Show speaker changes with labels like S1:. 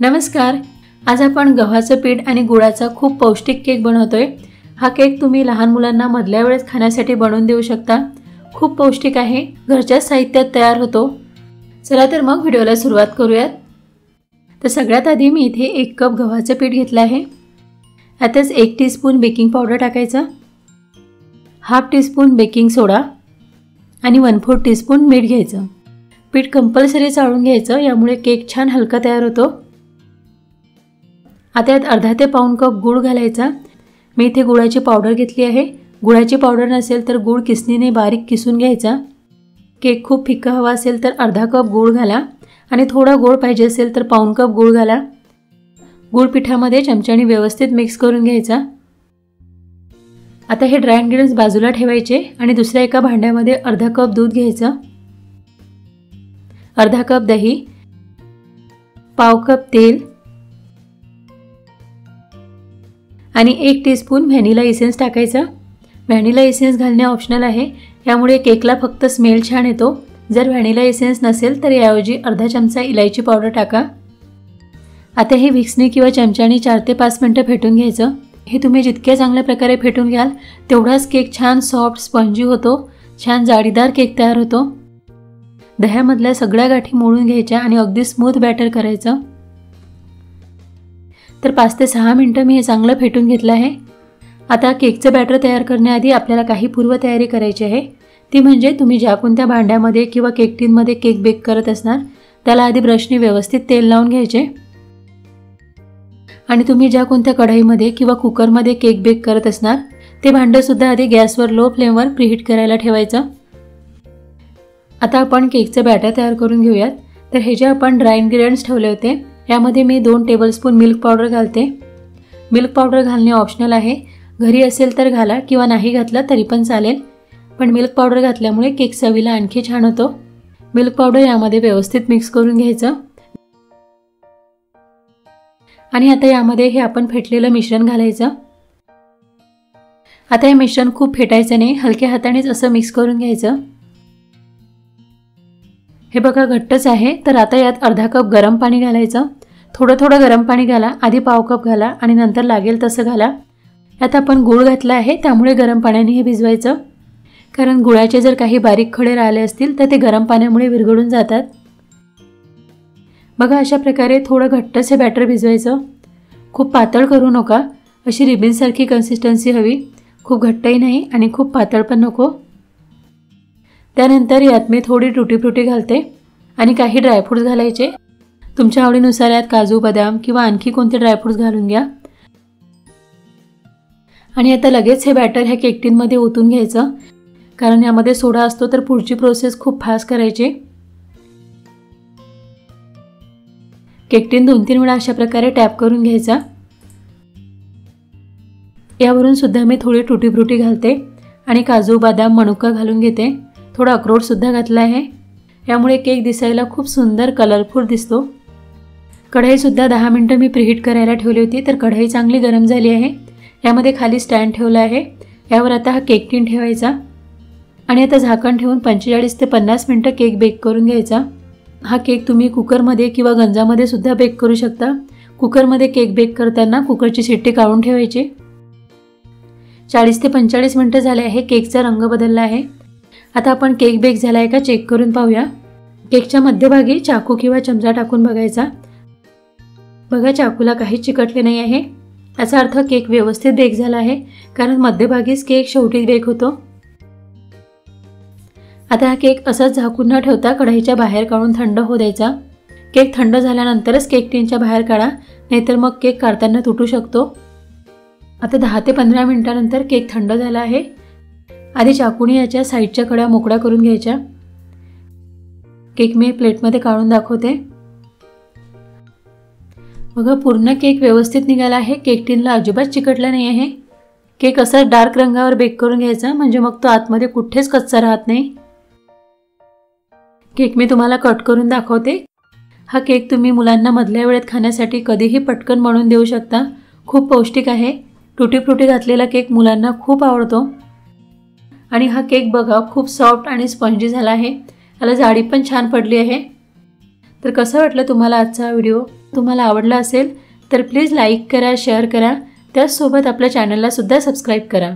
S1: नमस्कार। आज आपण गव्हाचं पीठ आणि गुळाचा खूप पौष्टिक केक बनवतोय। हा केक तुम्ही लहान मुलांना मधल्या वेळेस खाण्यासाठी बनवून देऊ शकता। खूप पौष्टिक आहे, घरच्या साहित्यात तयार होतो। चला तर मग व्हिडिओला सुरुवात करूयात। तर सगळ्यात आधी मी इथे 1 कप गव्हाचं पीठ घेतलं आहे। यातच 1 टीस्पून बेकिंग पावडर टाकायचं, हाफ टीस्पून बेकिंग सोडा आणि 1/4 टीस्पून मीठ घ्यायचं। पीठ कंपल्सरी चाळून घ्यायचं, यामुळे केक छान हलका तयार होतो। आता यात अर्धा ते पाऊण कप गूळ घालायचा। मी इथे गुळाची पावडर घेतली आहे। गुळाची पावडर नसेल तर गूळ किसणीने बारीक किसून घ्यायचा। केक खूप फिक्का हवा असेल तर अर्धा कप गूळ घाला आणि थोडा गोड पाहिजे असेल तर पाऊण कप गूळ घाला। गूळ पिठामध्ये चमच्याने व्यवस्थित मिक्स करून घ्यायचा। आता हे ड्राय इंग्रेडिएंट्स बाजूला ठेवायचे आणि दुसऱ्या एका भांड्यामध्ये अर्धा कप दूध घ्यायचं, अर्धा कप दही, पाव कप तेल आणि 1 टीस्पून व्हॅनिला एसेन्स टाकायचा। व्हॅनिला एसेन्स घालणे ऑप्शनल आहे, यामुळे केकला फक्त स्मेल छान येतो। जर व्हॅनिला एसेन्स नसेल तर याऐवजी अर्धा चमचा इलायची पावडर टाका। आता हे विक्सने किंवा चमच्याने 4 ते 5 मिनिटं फेटून घ्यायचं। हे तुम्ही जितक्या चांगल्या प्रकारे फेटून घ्याल तेवढाच केक छान सॉफ्ट स्पंजी होतो, छान जाळीदार केक तयार होतो। दह्यामधल्या सगळ्या गाठी मोडून घ्यायच्या आणि अगदी स्मूथ बॅटर करायचं। तर 5 ते 6 मिनिटं मी हे चांगलं फेटून घेतलं आहे। आता केकचं बॅटर तयार करण्याआधी आपल्याला काही पूर्वतयारी करायची आहे। ती म्हणजे तुम्ही ज्या कोणत्या भांड्यामध्ये किंवा केक टिनमध्ये केक बेक करत असणार त्याला आधी ब्रशने व्यवस्थित तेल लावून घ्यायचे आणि तुम्ही ज्या कोणत्या कढईमध्ये किंवा कुकरमध्ये केक बेक करत असणार ते भांडं सुद्धा आधी गॅसवर लो फ्लेमवर प्रीहीट करायला ठेवायचं। आता आपण केकचं बॅटर तयार करून घेऊयात। तर हे जे आपण ड्राय इंग्रेडिएंट्स ठेवले होते यामध्ये मी 2 टेबलस्पून मिल्क पावडर घालते। मिल्क पावडर घालणे ऑप्शनल आहे, घरी असेल तर घाला किंवा नाही घातलं तरी पण चालेल, पण मिल्क पावडर घातल्यामुळे केक चवीला आणखी छान होतो। मिल्क पावडर यामध्ये व्यवस्थित मिक्स करून घ्यायचं आणि आता यामध्ये हे आपण फेटलेलं मिश्रण घालायचं। आता हे मिश्रण खूप फेटायचं नाही, हलक्या हातानेच असं मिक्स करून घ्यायचं। हे बघा घट्टच आहे। तर आता यात अर्धा कप गरम पाणी घालायचं। थोडं गरम पाणी घाला, आधी पाव कप घाला आणि नंतर लागेल तसं घाला। यात आपण गूळ घातला आहे त्यामुळे गरम पाण्याने हे भिजवायचं, कारण गुळाचे जर काही बारीक खडे राहिले असतील तर ते गरम पाण्यामुळे विरघळून जातात। बघा अशा प्रकारे थोडं घट्टसे बॅटर भिजवायचं, खूप पातळ करू नका, अशी रिबीनसारखी कन्सिस्टन्सी हवी, खूप घट्टही नाही आणि खूप पातळ पण नको। त्यानंतर यात मी थोडी टुटी फ्रुटी घालते आणि काही ड्रायफ्रूट्स घालायचे। तुमच्या आवडीनुसार यात काजू, बदाम किंवा आणखी कोणते ड्रायफ्रूट्स घालून घ्या आणि आता लगेच हे बॅटर ह्या केक टिनमध्ये ओतून घ्यायचं, कारण यामध्ये सोडा असतो तर पुढची प्रोसेस खूप फास्ट करायची। केक टिन 2-3 वेळा अशा प्रकारे टॅप करून घ्यायचा। यावरून सुद्धा मी थोडी टुटी फ्रुटी घालते आणि काजू, बदाम, मनुका घालून घेते। थोडा अक्रोड सुद्धा घातला आहे, यामुळे केक दिसायला खूप सुंदर कलरफुल दिसतो। कढई सुद्धा 10 मिनिटं मी प्रीहीट करायला ठेवली होती, तर कढई चांगली गरम झाली आहे। यामध्ये खाली स्टँड ठेवला आहे, यावर आता हा केक टिन ठेवायचा आणि आता झाकण ठेवून 45 ते 50 मिनिटं केक बेक करून घ्यायचा। हा केक तुम्ही कुकरमध्ये किंवा गंजामध्ये सुद्धा बेक करू शकता। कुकरमध्ये केक बेक करताना कुकरची शिट्टी काढून ठेवायची। 40 ते 45 मिनिटं झाले आहे, केकचा रंग बदलला आहे। आता आपण केक बेक झाला आहे का चेक करून पाहूया। केकच्या मध्यभागी चाकू किंवा चमचा टाकून बघायचा। बघा चाकूला काहीच चिकटले नाही आहे, याचा अर्थ केक व्यवस्थित बेक झाला आहे, कारण मध्यभागीच केक शेवटी बेक होतो। आता हा केक असाच झाकून न ठेवता कढईच्या बाहेर काढून थंड होऊ द्यायचा। केक थंड झाल्यानंतरच केक टिनच्या बाहेर काढा, नाहीतर मग केक काढताना तुटू शकतो। आता 10 ते 15 मिनिटांनंतर केक थंड झाला आहे। आधी चाकूने याच्या साईडच्या कड्या मोकळ्या करून घ्यायच्या। केक मी प्लेटमध्ये काढून दाखवते। बघा पूर्ण केक व्यवस्थित निघाला आहे, केक टिनला अजिबात चिकटला नाही आहे। केक असा डार्क रंगावर बेक करून घ्यायचा, म्हणजे मग तो आतमध्ये कुठेच कच्चा राहत नाही। केक मी तुम्हाला कट करून दाखवते। हा केक तुम्ही मुलांना मधल्या वेळेत खाण्यासाठी कधीही पटकन बनवून देऊ शकता, खूप पौष्टिक आहे। टुटी फ्रुटी घातलेला केक मुलांना खूप आवडतो आणि हा केक बघा खूप सॉफ्ट आणि स्पंजी झाला आहे, याला जाडी पण छान पडली आहे। तर कसं वाटलं तुम्हाला आजचा व्हिडिओ? तुम्हाला आवडला असेल तर प्लीज लाईक करा, शेअर करा, त्याचसोबत आपल्या चॅनलला सुद्धा सबस्क्राईब करा.